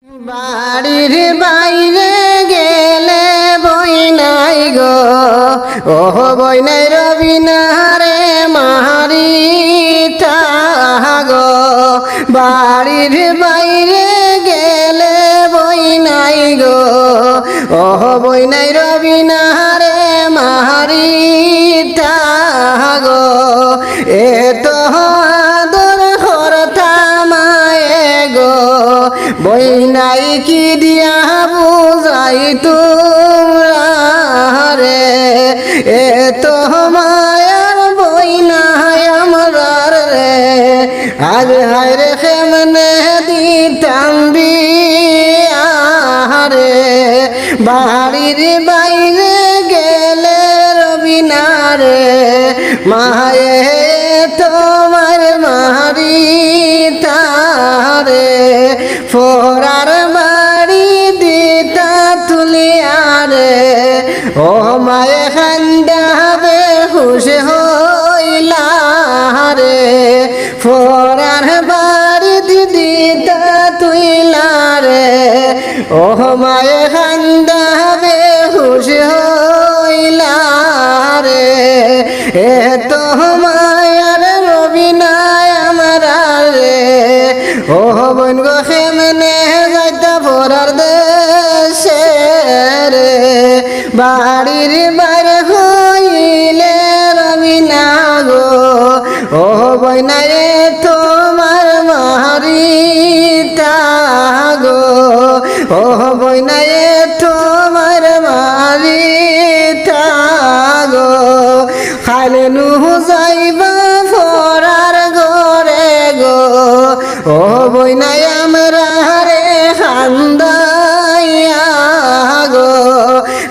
বাড়ির বাইরে গেলে বই নাই গো, ও বই নাই রবিনারে মারি গো। বাড়ির বাইরে গেলে বই নাই গো, ও বই নাই রবিনারে মারি গো। এ তো আদর হরতা মায়ে গো, বই নাই কি দিয়া বুঝাই তোমরা রে। এ তো মায়ার বই নাই আমরার রে, আজ হায় রে কেমনে দিতাম বিয়া রে। বাড়ির বাইরে গেলে রবিনারে মায়ে তোমার মারি তারে। ফোরার বাড়ি দিতা তুলিয়ারে, ও মায়ে খান্দাবে খুশ হইলা রে। ফোরার বাড়ি দিতা তুইলারে, ও মায়ে খান্দাবে খুশ হইলা রে। এ তো মায়ার রবিনায় আমরা রে, ও বোন গো কেমনে যাইতা পরার দেশে রে। বাড়ির বাইরে হইলে রবিনা গো, ও বইনায় তোমার মারিতা গো, ও বইনায় তোমার মারিতা গো। খাইলে নু যাইবা ফরার ঘরে গো, ও বইনাই আমরা রে খান্দাইয়া গো।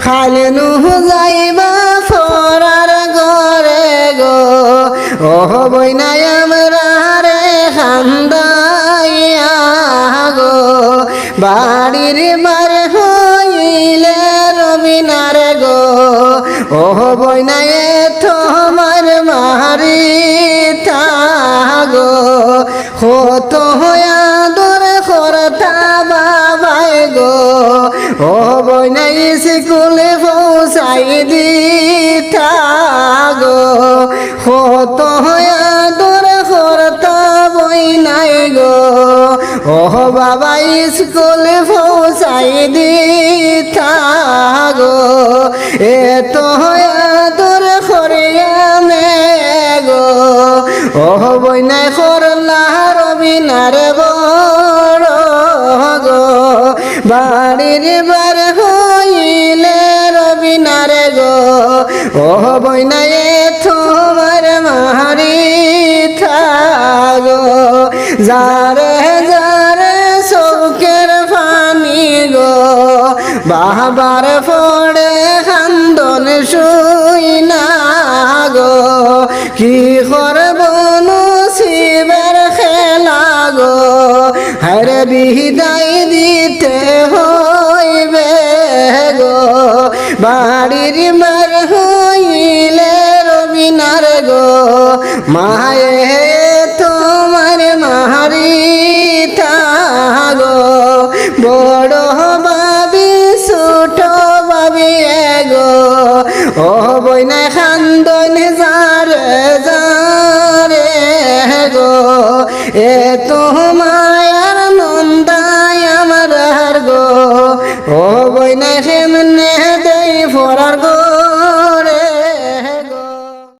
খাইলে নু যাইবা ফরার ঘরে গো, ও বইনাই আমরা রে খান্দাইয়া গো। বাড়ির বার হইলে রবিনারে গো, ও বইনাই তোমার মারিতা গো। কত আদর করতা বাবাই গো, ও বইনাই স্কুলে পৌঁছাই দিতা গো। কত আদর করতা বইনাই গো, ও বাবা স্কুলে পৌঁছাই দিতা গো। এ তো আদর করিয়ামে গো, ও বইনাই করলা রবিনারে বড় গো। বাড়ির বার হইলে রবিনারে গো, ও বইনাই তোমার মারিতা গো। যারে যারে চৌকের পানি গো, বাবার পড়ে খান্দন শুই না গো। কি করব নসিবের খেলা গো, হারে বিদায় দিতে হইবে গো। বাড়ির মার হইলে রবিনার গো, মায়ে তোমার মারিতা গো। বড় ভাবি ছোট ভাবি গো, ও বইনাই খান্দন যারে যারে গো। এ তো মায়ার নন্দায় আমার গো, ও বইনাই